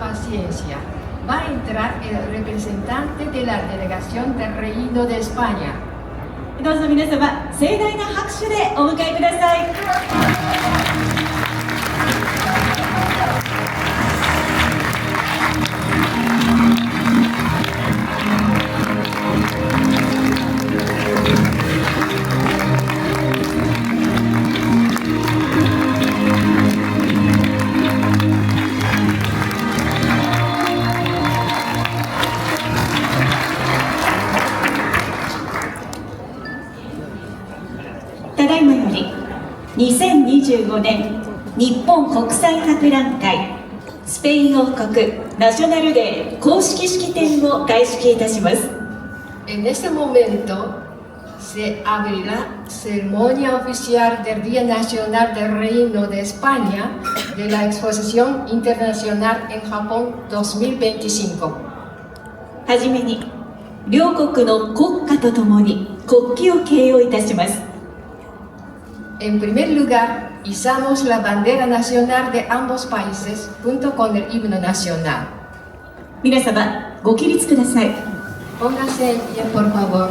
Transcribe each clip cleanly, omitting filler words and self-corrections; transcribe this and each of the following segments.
paciencia. Va a entrar el representante de la delegación del Reino de España. どうぞ皆様、盛大な拍手でお迎えください。ただいまより2025年日本国際博覧会スペイン王国ナショナルデー公式式典を開式いたします。 En este momento se abrirá ceremonia oficial del Día Nacional del Reino de España de la Exposición Internacional en Japón 2025. はじめに両国の国歌とともに国旗を掲揚いたします。 En primer lugar, izamos la bandera nacional de ambos países junto con el himno nacional. 皆様ご起立ください。 Póngase en pie, por favor.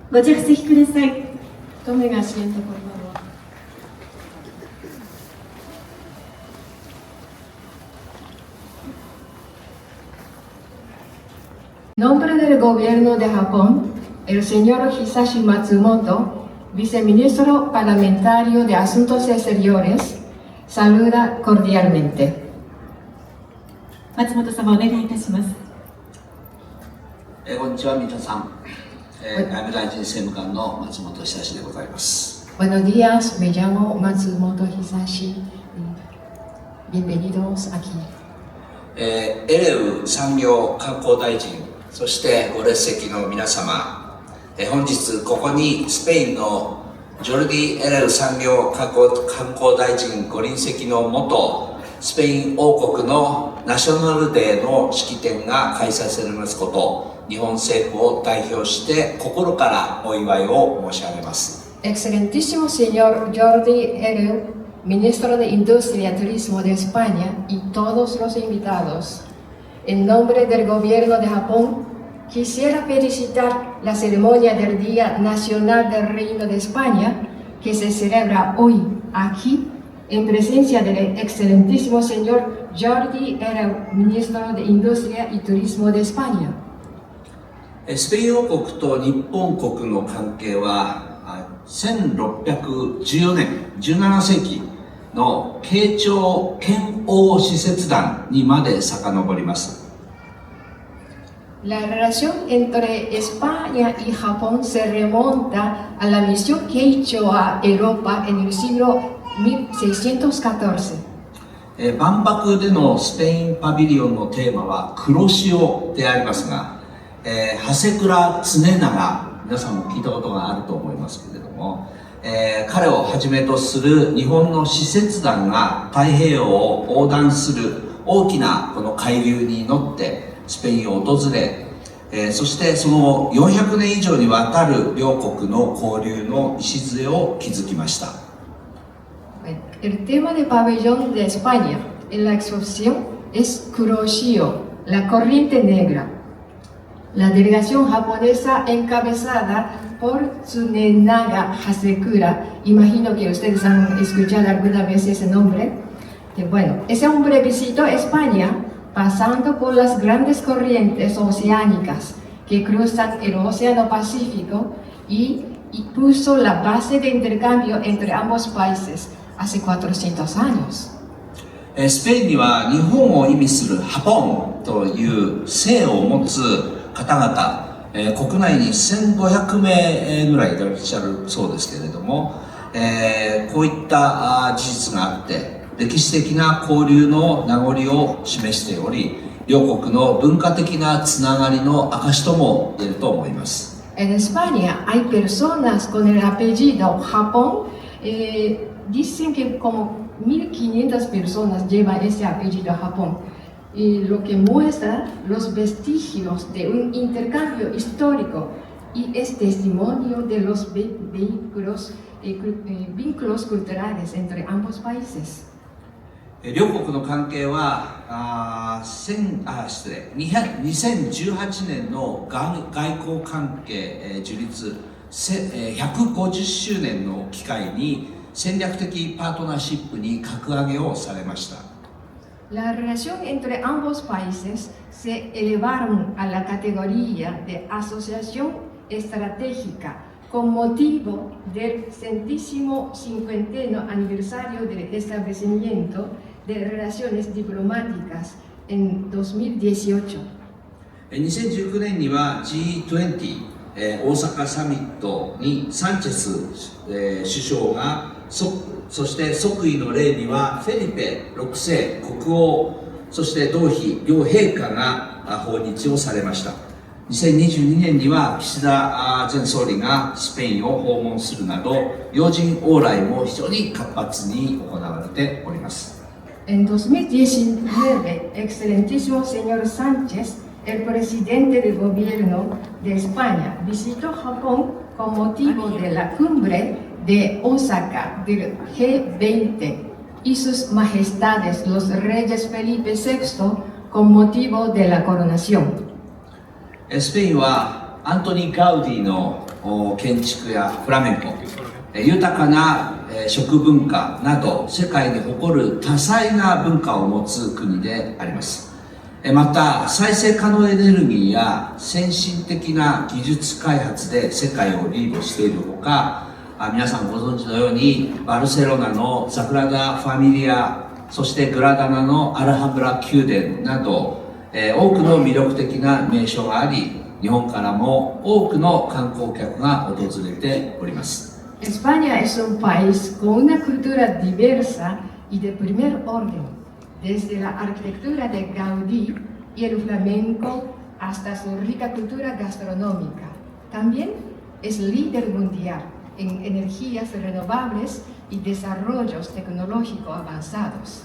ご着席ください。 Tomen asiento, por favor. En nombre del gobierno de Japón, el señor Hisashi Matsumoto, viceministro parlamentario de Asuntos Exteriores, saluda cordialmente. 松本様お願いいたします。こんにちは皆さん、外務大臣政務官の松本久志でございます。 Buenos días, me llamo Matsumoto Hisashi. Bienvenidos aquí. エレウ産業観光大臣、そしてご列席の皆様、本日ここにスペインのジョルディ・エレウ産業観光大臣ご臨席のもと、スペイン王国のナショナルデーの式典が開催されますこと、日本政府を代表して心からお祝いを申し上げます。 Excelentísimo señor Jordi Hereu, ministro de Industria y Turismo de España, y todos los invitados, en nombre del gobierno de Japón, quisiera felicitar la ceremonia del Día Nacional del Reino de España, que se celebra hoy aquí, en presencia del excelentísimo señor Jordi Hereu, ministro de Industria y Turismo de España. スペイン王国と日本国の関係は1614年17世紀の慶長遣欧使節団にまで遡ります。 La relación entre España y Japón se remonta a la misión que hizo a Europa en el siglo 1614. 万博でのスペインパビリオンのテーマは黒潮でありますが、長谷倉常長、皆さんも聞いたことがあると思いますけれども、彼をはじめとする日本の使節団が太平洋を横断する大きなこの海流に乗ってスペインを訪れ、そしてその400年以上にわたる両国の交流の礎を築きました。 El tema del pabellón de España en la exposición es Kuroshio, la corriente negra. La delegación japonesa encabezada por Tsunenaga Hasekura, imagino que ustedes han escuchado alguna vez ese nombre. Bueno, ese hombre visitó España pasando por las grandes corrientes oceánicas que cruzan el Océano Pacífico y puso la base de intercambio entre ambos países hace 400 años. スペインには日本を意味するハポンという姓を持つ方々、国内に1500名ぐらいいらっしゃるそうですけれども、こういった事実があって歴史的な交流の名残を示しており、両国の文化的なつながりの証とも言えると思います。 En España hay personas con el apellido Japón, dicen que como 1500 personas llevan ese apellido Japón, y lo que muestra los vestigios de un intercambio histórico y es testimonio de los vínculos culturales entre ambos países. 両国の関係は2018年の外交関係樹立150周年の機会に戦略的パートナーシップに格上げをされました。 La relación entre ambos países se elevaron a la categoría de asociación estratégica con motivo del 150º aniversario del establecimiento de relaciones diplomáticas en 2018. 2019年には G20、大阪サミットにサンチェス、首相がそして即位の礼にはフェリペ6世国王、そして同妃両陛下が訪日をされました。2022年には岸田前総理がスペインを訪問するなど、要人往来も非常に活発に行われております。 En 2019, excelentísimo señor Sánchez, el presidente del gobierno de España, visitó Japón con motivo de la cumbre de Osaka del G20 y sus majestades los reyes Felipe VI con motivo de la coronación. スペインはアントニー・ガウディの建築やフラメンコ、豊かな食文化など世界に誇る多彩な文化を持つ国であります。また再生可能エネルギーや先進的な技術開発で世界をリードしているほか、皆さんご存知のようにバルセロナのサグラダ・ファミリア、そしてグラダナのアルハブラ宮殿など、多くの魅力的な名所があり、日本からも多くの観光客が訪れております。 España es un país con una cultura diversa y de primer orden, desde la arquitectura de Gaudí y el flamenco hasta su rica cultura gastronómica. También es líder mundial en energías renovables y desarrollos tecnológicos avanzados.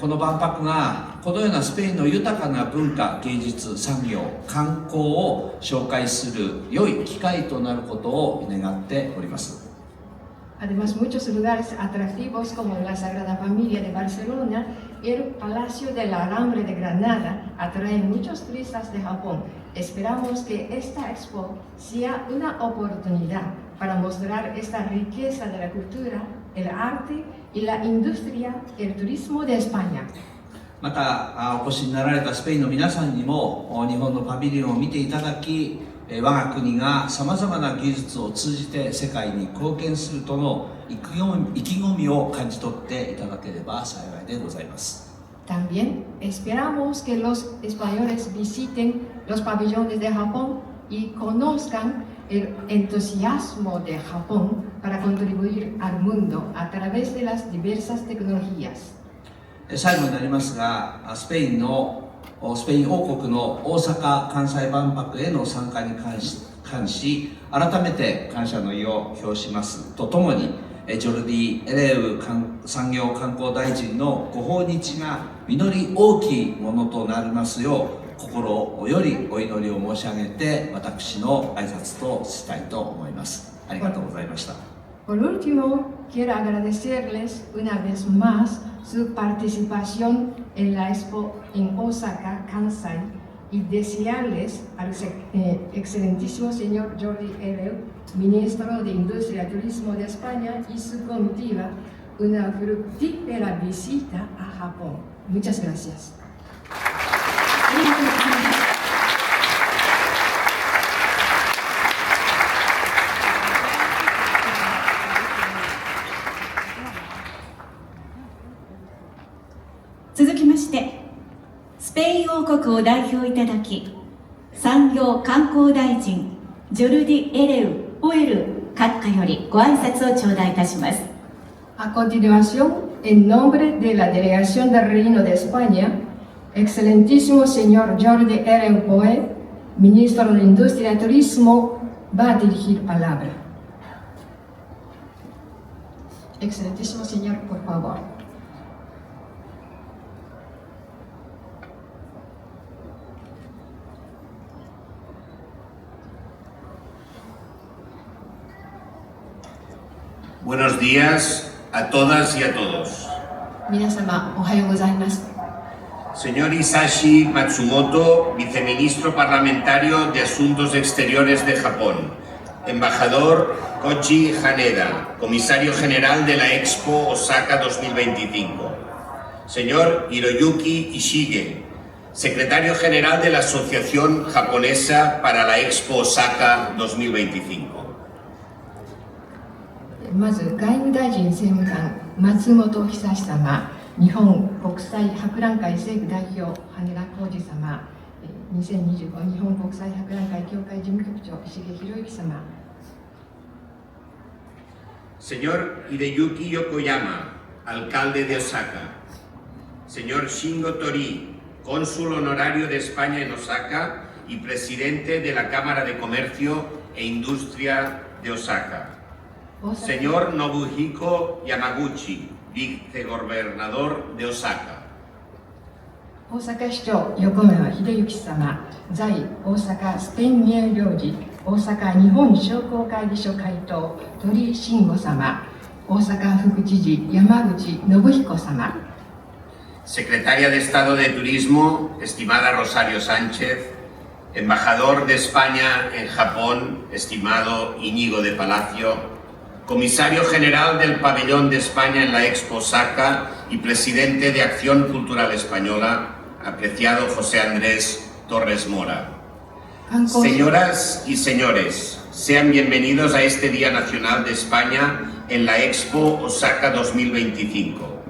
この万博がこのようなスペインの豊かな文化、芸術、産業、観光を紹介する良い機会となることを願っております。 Además, muchos lugares atractivos como la Sagrada Familia de Barcelona y el Palacio de la Alhambra de Granada atraen muchos turistas de Japón Esperamos que esta expo sea una oportunidad para mostrar esta riqueza de la cultura, el arte y la industria, el turismo de España. またお越しになられたスペインの皆さんにも日本のパビリオンを見ていただき、我が国がさまざまな技術を通じて世界に貢献するとの意気込みを感じ取っていただければ幸いでございます。 También esperamos que los españoles visiten los pabellones de Japón y conozcan el entusiasmo de Japón para contribuir al mundo a través de las diversas tecnologías. 最後になりますが、スペイン王国の大阪・関西万博への参加に関し改めて感謝の意を表しますとともに、ジョルディ・エレウ産業観光大臣のご訪日が実り大きいものとなりますよう心よりお祈りを申し上げて私の挨拶としたいと思います。ありがとうございました。 Por último, quiero agradecerles una vez más su participación en la expo en Osaka, Kansai, y desearles al excelentísimo señor Jordi Hereu, ministro de Industria y Turismo de España, y su comitiva una fructífera visita a Japón. Muchas gracias. 続きましてスペイン王国を代表いただき産業観光大臣ジョルディ・エレウ・オエル閣下よりご挨拶を頂戴いたします。 A continuación, en nombre de la delegación del Reino de España, excelentísimo señor Jordi Hereu Poe, ministro de Industria y Turismo, va a dirigir palabra. Excelentísimo señor, por favor. Buenos días a todas y a todos. 皆様、おはようございます。 Señor Hisashi Matsumoto, viceministro parlamentario de Asuntos Exteriores de Japón. Embajador Koji Haneda, comisario general de la Expo Osaka 2025. Señor Hiroyuki Ishige, secretario general de la Asociación Japonesa para la Expo Osaka 2025. まず外務大臣政務官松本久志様、日本国際博覧会政府代表羽田浩二様、2025日本国際博覧会協会事務局長石毛博之様、 Señor Hideyuki Yokoyama, alcalde de Osaka. Señor Shingo Tori, cónsul honorario de España en Osaka y presidente de la Cámara de Comercio e Industria de Osaka. Señor Nobuhiko Yamaguchi, vicegobernador de Osaka. 大阪市長横山秀幸様、在大阪スペイン名領事大阪日本商工会議所会頭鳥居慎吾様、大阪副知事山口信彦様、 Secretaria de Estado de Turismo, estimada Rosario Sánchez. Embajador de España en Japón, estimado Íñigo de Palacio. Comisario General del Pabellón de España en la Expo Osaka y Presidente de Acción Cultural Española, apreciado José Andrés Torres Mora. Señoras y señores, sean bienvenidos a este Día Nacional de España en la Expo Osaka 2025.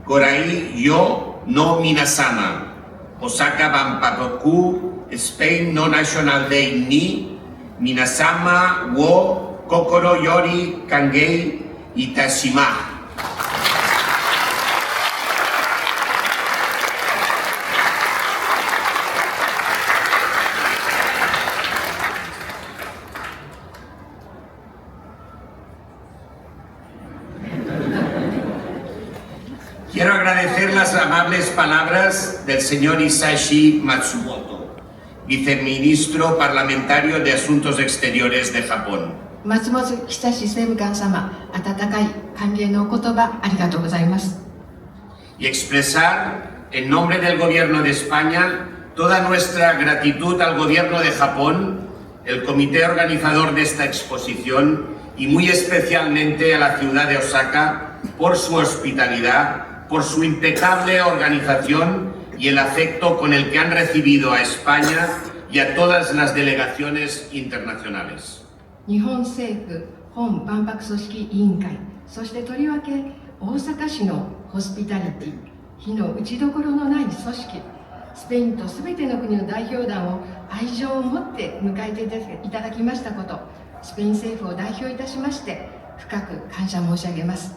Gorai yo no minasama, Osaka Banpapoku, Spain no National Day ni, minasama wo Kokoro Yori Kangei Itashima. Quiero agradecer las amables palabras del señor Hisashi Matsumoto, viceministro parlamentario de Asuntos Exteriores de Japón. 松本久志政務官様、温かい歓迎のお言葉ありがとうございます。 Y expresar en nombre del Gobierno de España Toda nuestra gratitud al Gobierno de Japón, el comité organizador de esta exposición y muy especialmente a la ciudad de Osaka por su hospitalidad, por su impecable organización y el afecto con el que han recibido a España y a todas las delegaciones internacionales. 日本政府本万博組織委員会、そしてとりわけ大阪市のホスピタリティ、非の打ちどころのない組織、スペインとすべての国の代表団を愛情を持って迎えていただきましたこと、スペイン政府を代表いたしまして深く感謝申し上げます。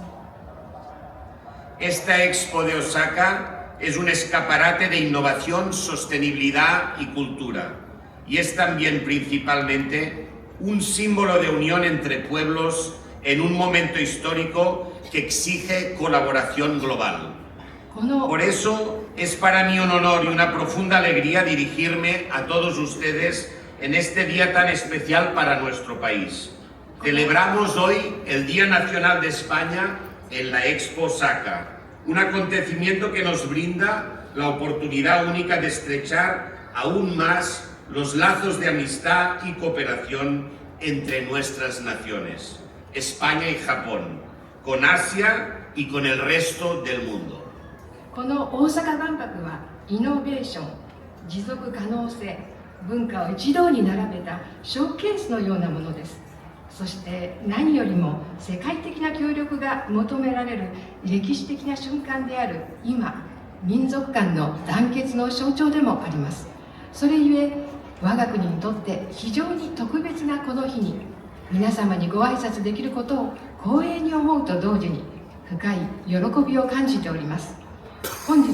Esta Expo de Osaka es un escaparate de innovación, sostenibilidad y cultura, y es también principalmente un símbolo de unión entre pueblos en un momento histórico que exige colaboración global. Por eso es para mí un honor y una profunda alegría dirigirme a todos ustedes en este día tan especial para nuestro país. Celebramos hoy el Día Nacional de España en la Expo Osaka, un acontecimiento que nos brinda la oportunidad única de estrechar aún más los lazos de amistad y cooperación entre nuestras naciones, España y Japón, con Asia y con el resto del mundo. この大阪万博はイノベーション、持続可能性、文化を一堂に並べたショーケースのようなものです。そして何よりも世界的な協力が求められる歴史的な瞬間である今、民族間の団結の象徴でもあります。それゆえ我が国にとって非常に特別なこの日に皆様にご挨拶できることを光栄に思うと同時に深い喜びを感じております。本日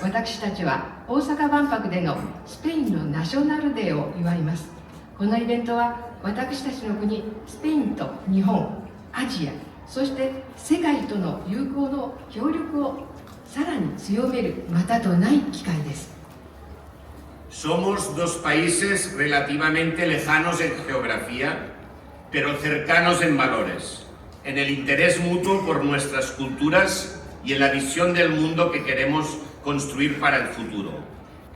私たちは大阪万博でのスペインのナショナルデーを祝います。このイベントは私たちの国スペインと日本、アジア、そして世界との友好の協力をさらに強めるまたとない機会です。Somos dos países relativamente lejanos en geografía, pero cercanos en valores, en el interés mutuo por nuestras culturas y en la visión del mundo que queremos construir para el futuro.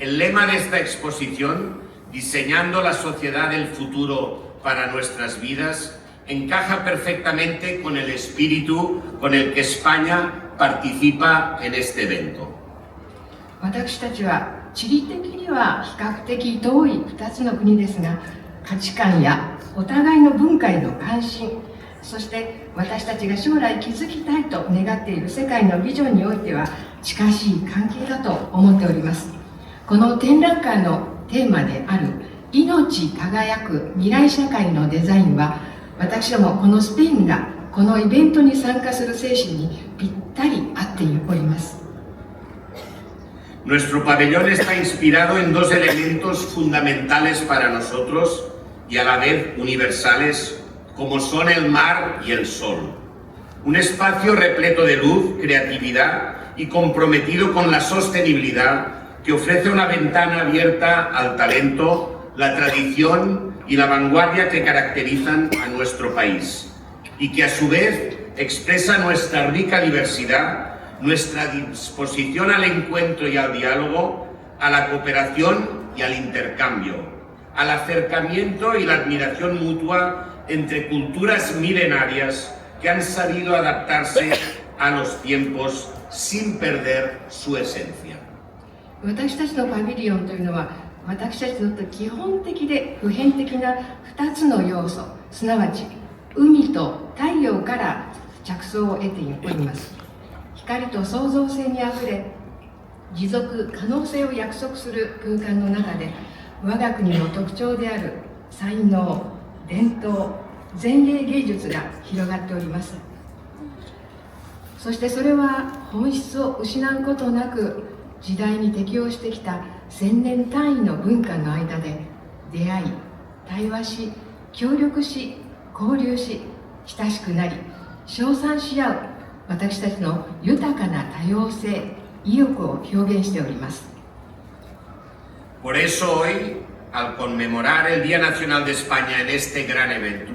El lema de esta exposición, Diseñando la sociedad del futuro para nuestras vidas, encaja perfectamente con el espíritu con el que España participa en este evento. 私たちは地理的には比較的遠い2つの国ですが、価値観やお互いの文化への関心、そして私たちが将来築きたいと願っている世界のビジョンにおいては近しい関係だと思っております。この展覧会のテーマである命輝く未来社会のデザインは、私どもこのスペインがこのイベントに参加する精神にぴったり合っております。Nuestro pabellón está inspirado en dos elementos fundamentales para nosotros y a la vez universales, como son el mar y el sol. Un espacio repleto de luz, creatividad y comprometido con la sostenibilidad que ofrece una ventana abierta al talento, la tradición y la vanguardia que caracterizan a nuestro país y que a su vez expresa nuestra rica diversidad, nuestra disposición al encuentro y al diálogo, a la cooperación y al intercambio, al acercamiento y la admiración mutua entre culturas milenarias que han sabido adaptarse a los tiempos sin perder su esencia. 私たちのパビリオンというのは、私たちにとって基本的で普遍的な2つの要素、すなわち海と太陽から着想を得ております。光と創造性にあふれ、持続可能性を約束する空間の中で、我が国の特徴である才能、伝統、前衛芸術が広がっております。そしてそれは本質を失うことなく、時代に適応してきた1000年単位の文化の間で出会い、対話し、協力し、交流し、親しくなり、称賛し合う私たちの豊かな多様性、意欲を表現しております。Por eso hoy, al conmemorar el Día Nacional de España en este gran evento,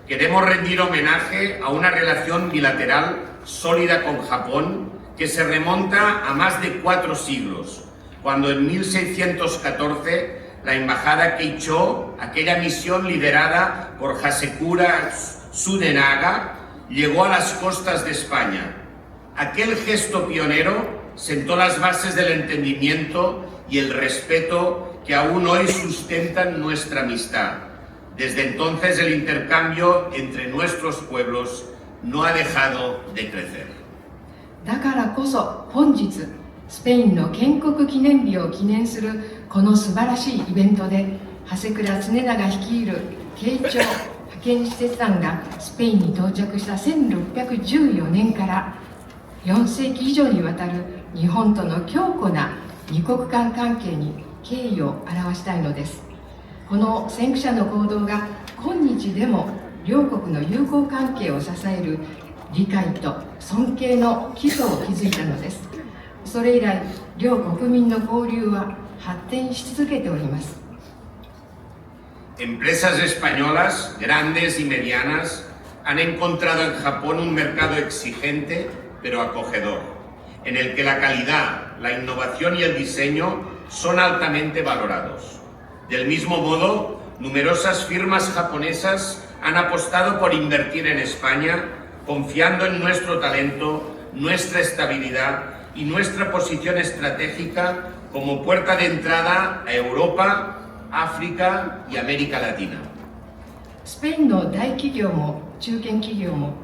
queremos rendir homenaje a una relación bilateral sólida con Japón que se remonta a más de 4 siglos, cuando en 1614 la embajada Keicho, aquella misión liderada por Hasekura Tsunenaga, llegó a las costas de España. Aquel gesto pionero sentó las bases del entendimiento y el respeto que aún hoy sustentan nuestra amistad. Desde entonces el intercambio entre nuestros pueblos no ha dejado de crecer. だからこそ本日スペインの建国記念日を記念するこの素晴らしいイベントで長谷倉常長率いる慶長派遣使節団がスペインに到着した1614年から4世紀以上にわたる日本との強固な二国間関係に敬意を表したいのです。この先駆者の行動が今日でも両国の友好関係を支える理解と尊敬の基礎を築いたのです。それ以来、両国民の交流は発展し続けております。Empresas españolas, grandes y medianas, han encontrado en Japón un mercado exigente pero acogedor, en el que la calidad, la innovación y el diseño son altamente valorados. Del mismo modo, numerosas firmas japonesas han apostado por invertir en España, confiando en nuestro talento, nuestra estabilidad y nuestra posición estratégica como puerta de entrada a Europa, África y América Latina. スペインの大企業も中堅企業も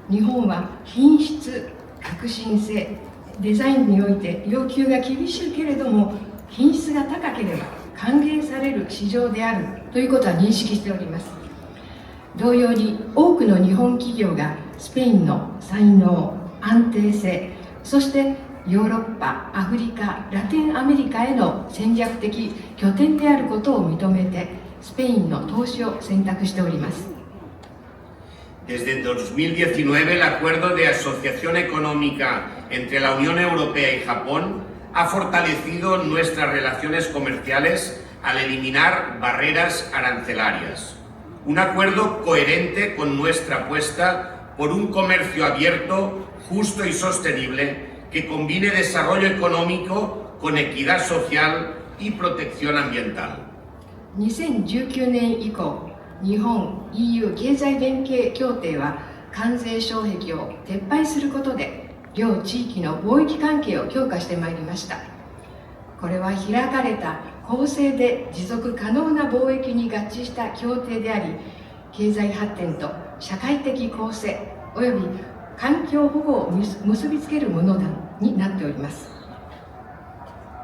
日本は品質、革新性、デザインにおいて要求が厳しいけれども品質が高ければ歓迎される市場であるということは認識しております。同様に多くの日本企業がスペインの才能、安定性、そしてヨーロッパ、アフリカ、ラテンアメリカへの戦略的拠点であることを認めてスペインの投資を選択しております。Desde 2019, el acuerdo de asociación económica entre la Unión Europea y Japón ha fortalecido nuestras relaciones comerciales al eliminar barreras arancelarias. Un acuerdo coherente con nuestra apuesta por un comercio abierto, justo y sostenible que combine desarrollo económico con equidad social y protección ambiental. 2019年以降、日本 EU 経済連携協定は関税障壁を撤廃することで両地域の貿易関係を強化してまいりました。これは開かれた公正で持続可能な貿易に合致した協定であり、経済発展と社会的公正および環境保護を結びつけるものになっております。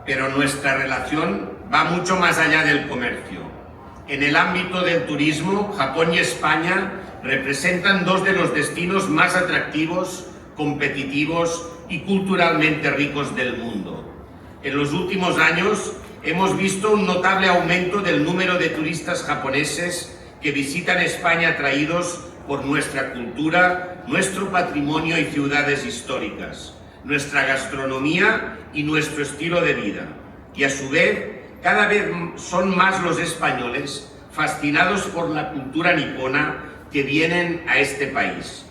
Pero nuestra relación va mucho más allá del comercio. En el ámbito del turismo, Japón y España representan dos de los destinos más atractivos, competitivos y culturalmente ricos del mundo. En los últimos años hemos visto un notable aumento del número de turistas japoneses que visitan España atraídos por nuestra cultura, nuestro patrimonio y ciudades históricas, nuestra gastronomía y nuestro estilo de vida. Y a su vez, cada vez son más los españoles fascinados por la cultura nipona que vienen a este país.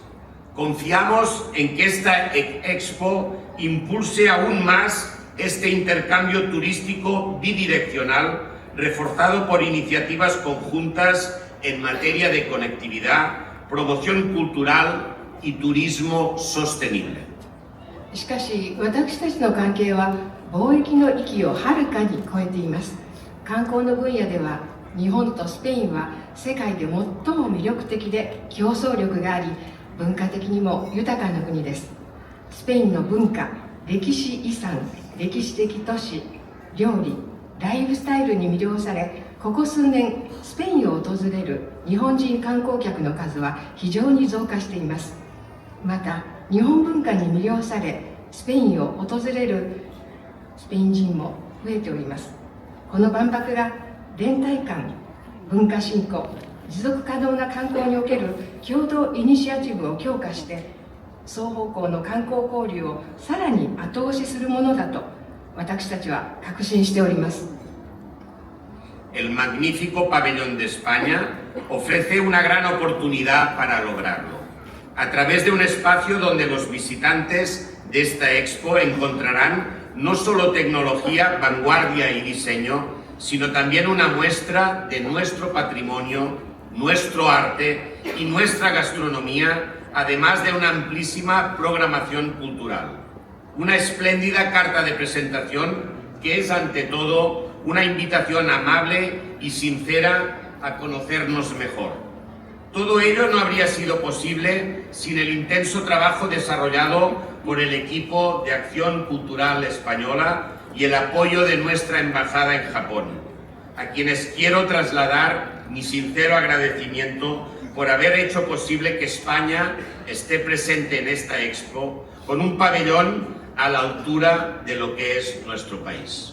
Confiamos en que esta Expo impulse aún más este intercambio turístico bidireccional, reforzado por iniciativas conjuntas en materia de conectividad, promoción cultural y turismo sostenible. しかし私たちの関係は貿易の域をはるかに超えています。観光の分野では日本とスペインは世界で最も魅力的で競争力があり、文化的にも豊かな国です。スペインの文化、歴史遺産、歴史的都市、料理、ライフスタイルに魅了され、ここ数年スペインを訪れる日本人観光客の数は非常に増加しています。また日本文化に魅了されスペインを訪れるスペイン人も増えております。この万博が連帯感、文化振興、持続可能な観光における共同イニシアチブを強化して双方向の観光交流をさらに後押しするものだと私たちは確信しております。El magnífico pabellón de España ofrece una gran oportunidad para lograrlo, a través de un espacio donde los visitantes de esta expo encontrarán no solo tecnología, vanguardia y diseño, sino también una muestra de nuestro patrimonio, nuestro arte y nuestra gastronomía, además de una amplísima programación cultural. Una espléndida carta de presentación que es ante todo una invitación amable y sincera a conocernos mejor. Todo ello no habría sido posible sin el intenso trabajo desarrollado por el equipo de Acción Cultural Española y el apoyo de nuestra Embajada en Japón, a quienes quiero trasladar mi sincero agradecimiento por haber hecho posible que España esté presente en esta expo con un pabellón a la altura de lo que es nuestro país.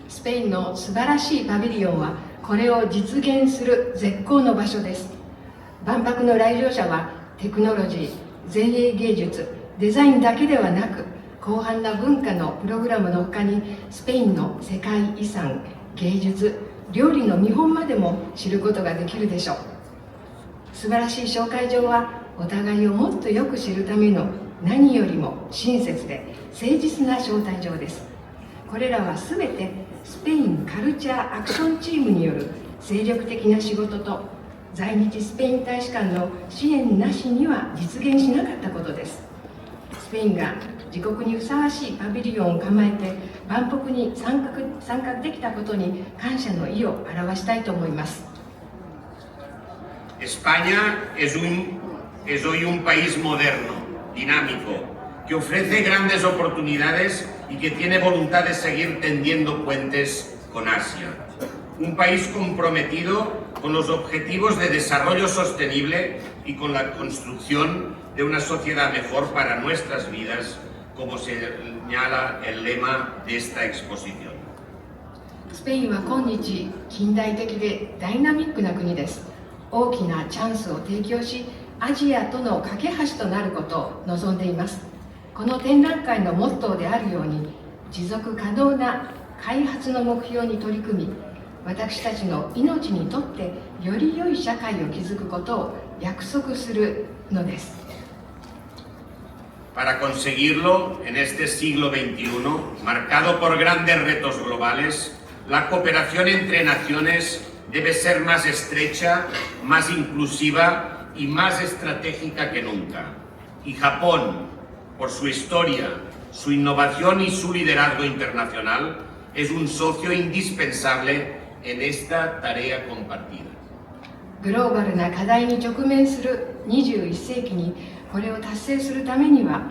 スペインの素晴らしいパビリオンはこれを実現する絶好の場所です。万博の来場者はテクノロジー、前衛芸術、デザインだけではなく広範な文化のプログラムの他にスペインの世界遺産、芸術、料理の見本までも知ることができるでしょう。素晴らしい紹介状はお互いをもっとよく知るための何よりも親切で誠実な招待状です。これらはすべてスペインカルチャーアクションチームによる精力的な仕事と在日スペイン大使館の支援なしには実現しなかったことです。スペインが自国にふさわしいパビリオンを構えて万博に参画できたことに感謝の意を表したいと思います。España es hoy un país moderno, dinámico, que ofrece grandes oportunidades y que tiene voluntad de seguir tendiendo puentes con Asia. Un país comprometido con los objetivos de desarrollo sostenible y con la construcción de una sociedad mejor para nuestras vidas, como señala el lema de esta exposición. スペインは今日近代的でダイナミックな国です。大きなチャンスを提供し、アジアとの架け橋となることを望んでいます。この展覧会のモットーであるように、持続可能な開発の目標に取り組み、私たちの命にとってより良い社会を築くことを約束するのです。Para conseguirlo, en este siglo XXI, marcado por grandes retos globales, la cooperación entre naciones debe ser más estrecha, más inclusiva y más estratégica que nunca. Y Japón, por su historia, su innovación y su liderazgo internacional, es un socio indispensable en esta tarea compartida. グローバルな課題に直面する21世紀にこれを達成するためには、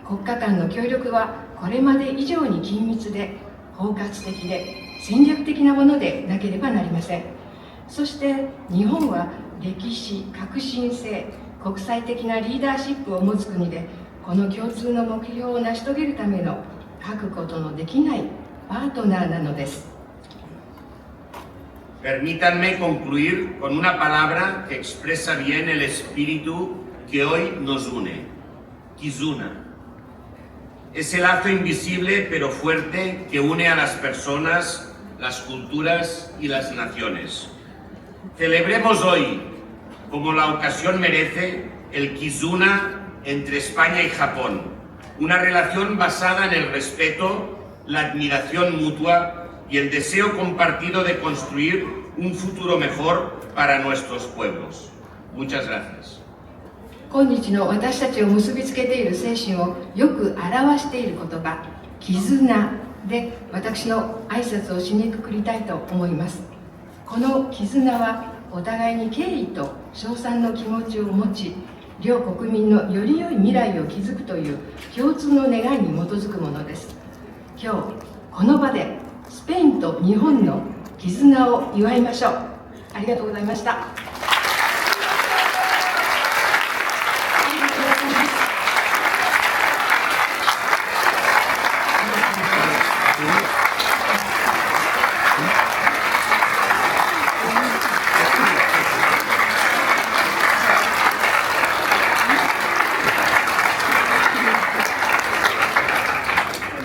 国家間の協力はこれまで以上に緊密で包括的で戦略的なものでなければなりません。そして日本は歴史、革新性、国際的なリーダーシップを持つ国で、この共通の目標を成し遂げるための欠くことのできないパートナーなのです。Permítanme concluir con una palabra que expresa bien el espíritu que hoy nos une: Kizuna. Ese lazo invisible pero fuerte que une a las personas, las culturas y las naciones. Celebremos hoy, como la ocasión merece, el Kizuna entre España y Japón, una relación basada en el respeto, la admiración mutua y el deseo compartido de construir un futuro mejor para nuestros pueblos. Muchas gracias. 今日の私たちを結びつけている精神をよく表している言葉、絆で私の挨拶を締めくくりたいと思います。この絆はお互いに敬意と称賛の気持ちを持ち、両国民のより良い未来を築くという共通の願いに基づくものです。今日この場でスペインと日本の絆を祝いましょう。ありがとうございました。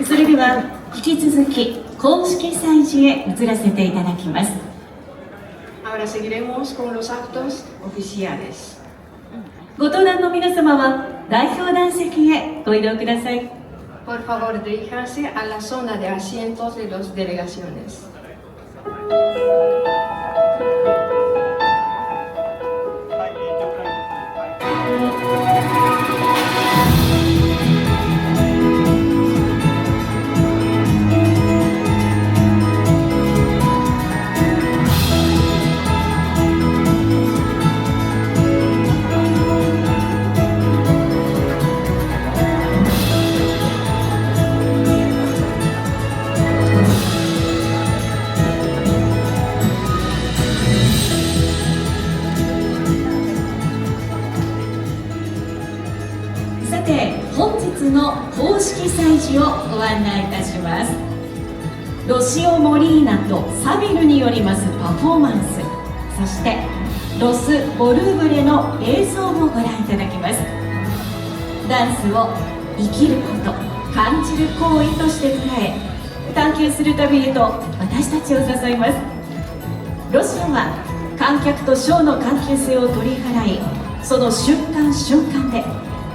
それでは引き続き公式祭事へ移らせていただきます。Ahora seguiremos con los actos oficiales. ご登壇の皆様は代表団席へご移動ください。por favor diríjanse a la zona de asientos de las delegaciones.さて、本日の公式祭事をご案内いたします。ロシオ・モリーナとサビルによりますパフォーマンス、そしてロス・ボルーブレの映像をご覧いただきます。ダンスを生きること、感じる行為として捉え、探求する旅へと私たちを誘います。ロシアは観客とショーの関係性を取り払い、その瞬間瞬間で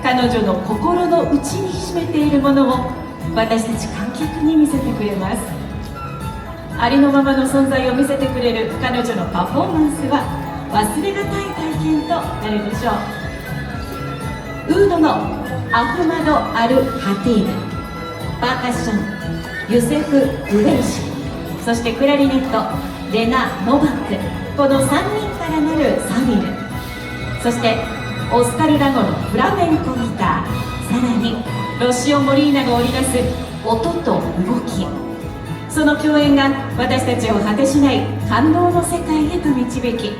彼女の心の内に秘めているものを私たち観客に見せてくれます。ありのままの存在を見せてくれる彼女のパフォーマンスは忘れがたい体験となるでしょう。ウードのアフマド・アル・ハティーブ、パーカッションユセフ・ウレイシ、そしてクラリネットレナ・ノバック、この3人からなるサビル、そしてオスカル・ラゴのフラメンコギター、さらにロシオ・モリーナが織り出す音と動き、その共演が私たちを果てしない感動の世界へと導き、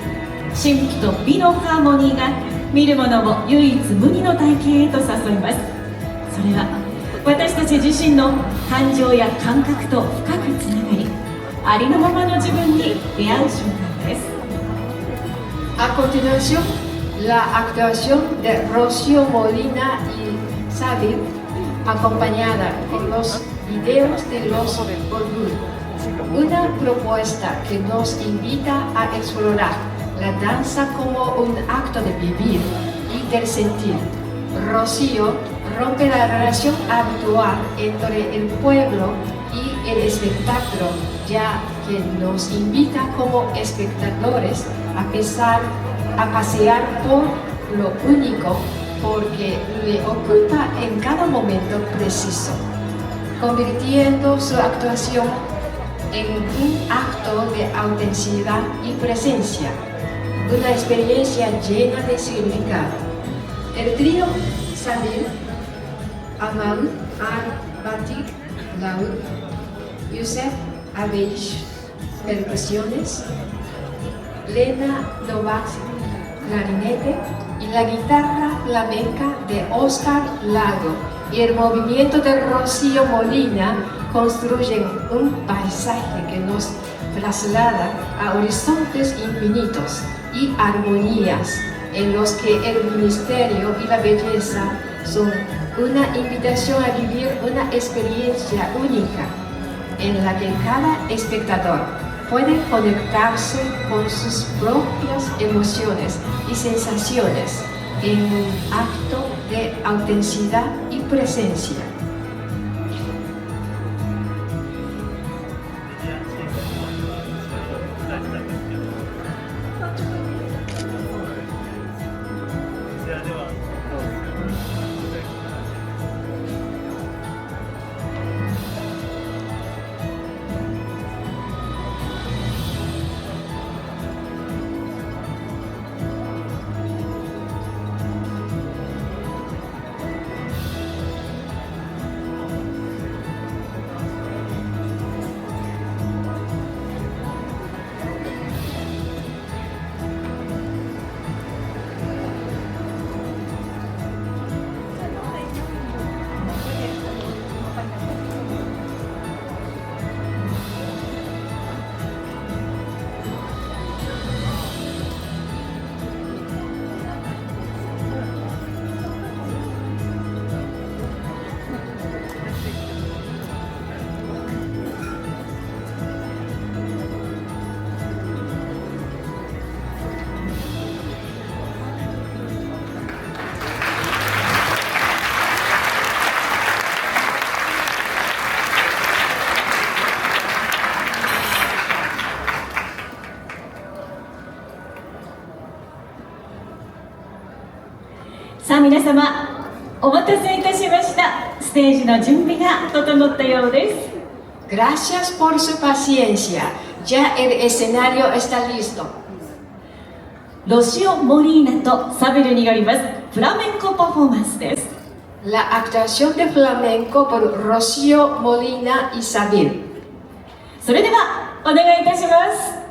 神秘と美のハーモニーが見る者を唯一無二の体験へと誘います。それは私たち自身の感情や感覚と深くつながり、ありのままの自分に出会う瞬間です。A continuación, la actuación de Rocío Molina y Sabir, acompañada en los videos de los Bollywood, una propuesta que nos invita a explorar la danza como un acto de vivir y del sentir. Rocío rompe la relación habitual entre el pueblo y el espectáculo, ya que nos invita como espectadores a pasear por lo único porque le ocupa en cada momento preciso, convirtiendo su actuación en un acto de autenticidad y presencia, una experiencia llena de significado. El trío Sabir, Amal Al-Batik, laúd, Yusef Abeish, percusiones, Lena Novak, clarinete, y la guitarra flamenca de Oscar Lago y el movimiento de Rocío Molina construyen un paisaje que nos traslada a horizontes infinitos y armonías en los que el misterio y la belleza son una invitación a vivir una experiencia única en la que cada espectador puede conectarse con sus propias emociones y sensaciones en un acto de autenticidad y presencia. さあ皆様、お待たせいたしました。ステージの準備が整ったようです。 Gracias por su paciencia. Ya el escenario está listo. ロシオ・モリーナとサベルによりますフラメンコパフォーマンスです。 La actuación de flamenco por Rocío Molina y Sabir. それではお願いいたします。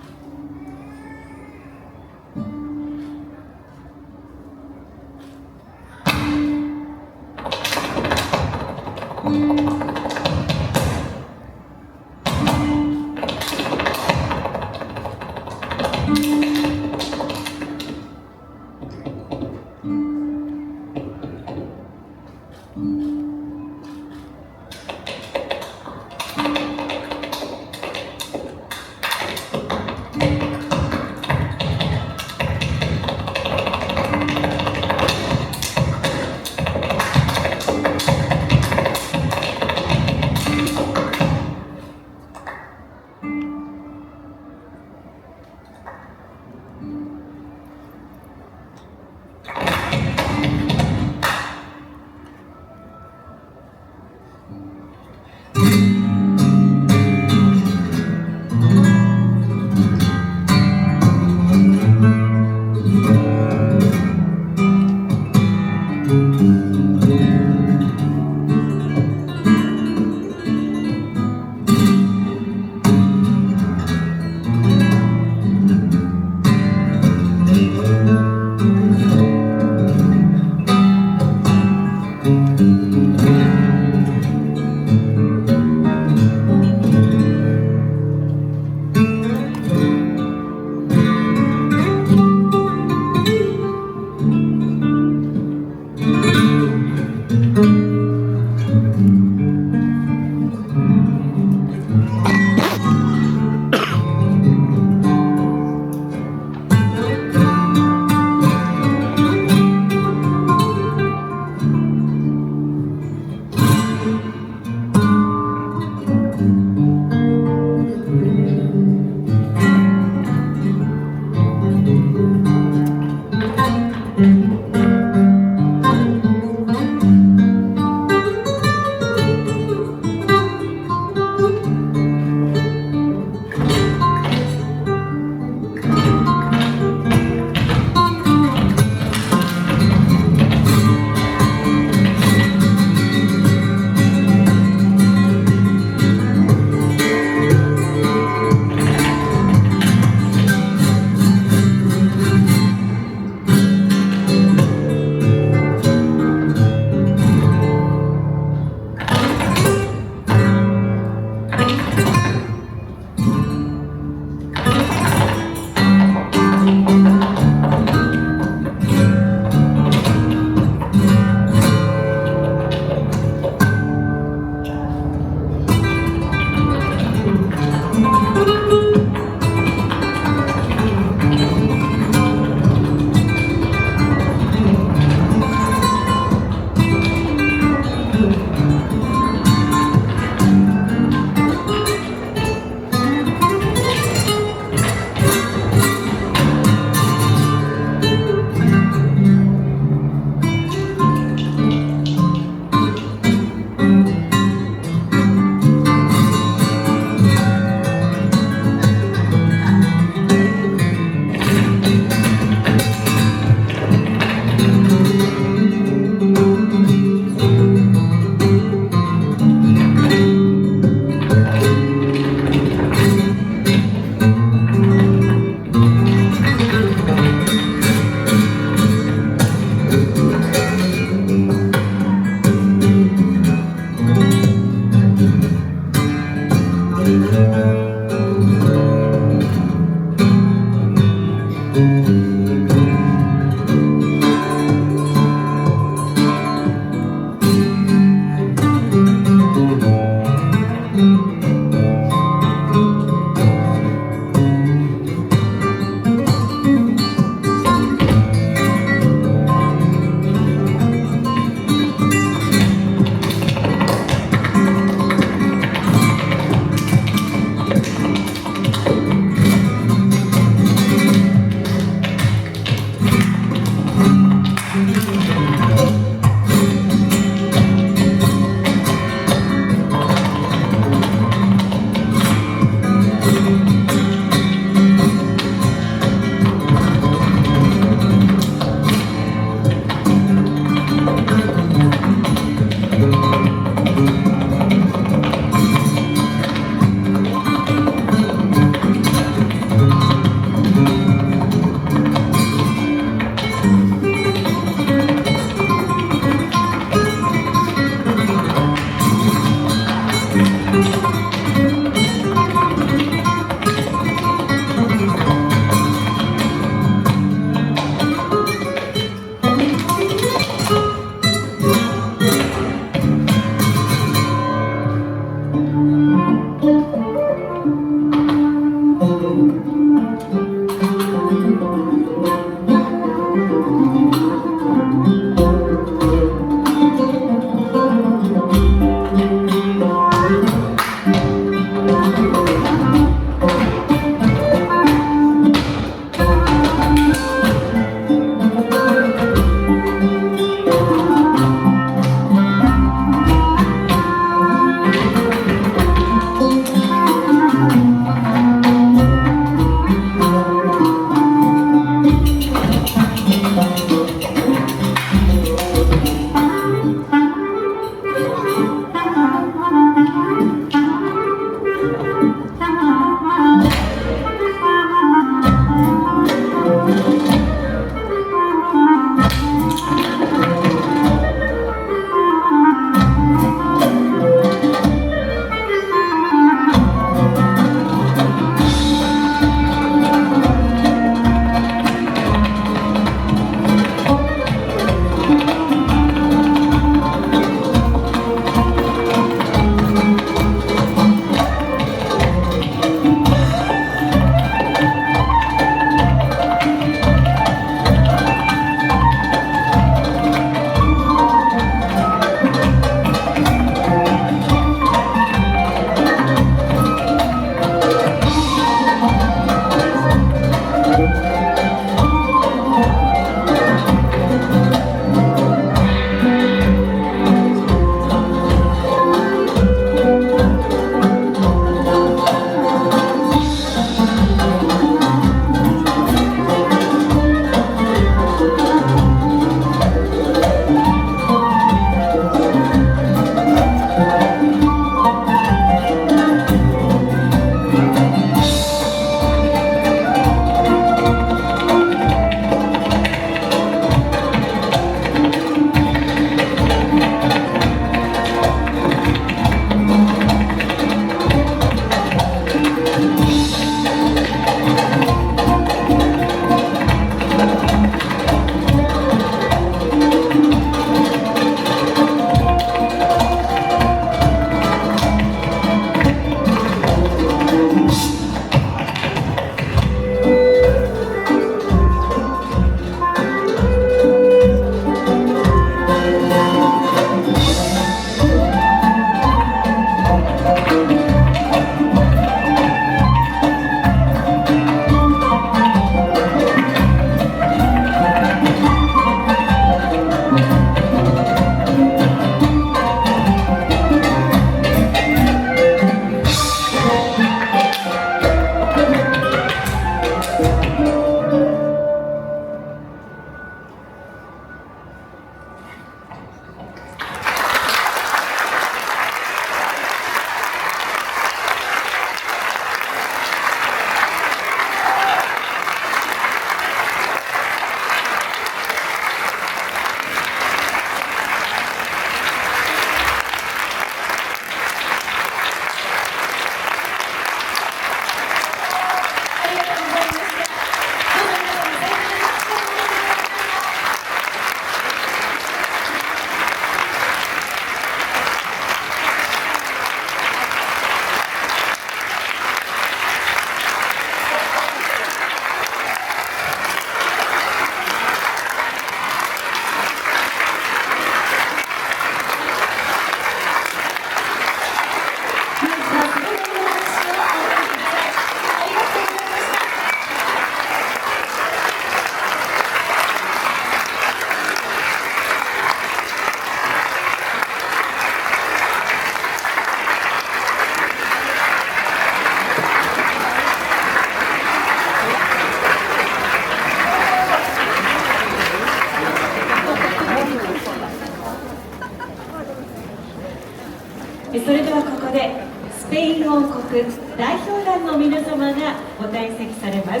それではここでスペイン王国代表団の皆様がご退席されます。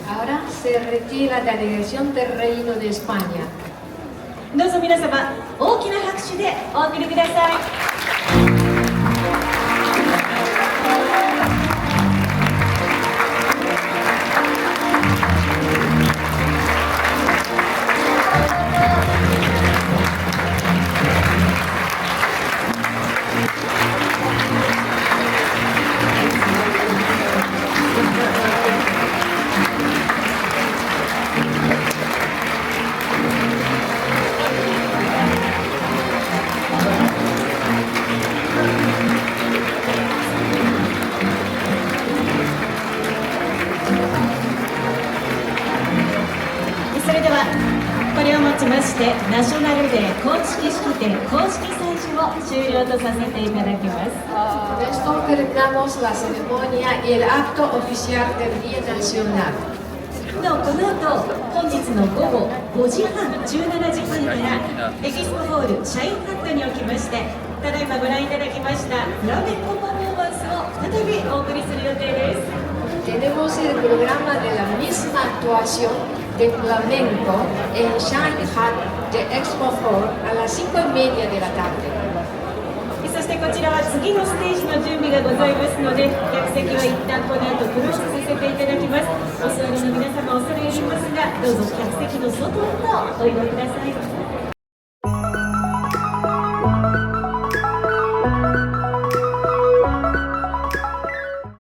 Ahora se retira la delegación del Reino de España. どうぞ皆様大きな拍手でお送りください。れをもちましてナショナルデー公式式典公式祭事を終了とさせていただきます。 Con esto terminamos la ceremonia y el acto oficial del Día Nacional. なおこの後本日の午後5時半17時半からエキスポホールシャインハットにおきましてただいまご覧いただきましたフラメンコパフォーマンスを再びお送りする予定です。 Tenemos el programa de la misma actuación de flamenco en Shanghai de Expo Hall a las 5:30 de la tarde. そしてこちらは次のステージの準備がございますので客席は一旦この後クローズさせていただきます。お座りの皆様恐れ入りますがどうぞ客席の外へとお移動ください。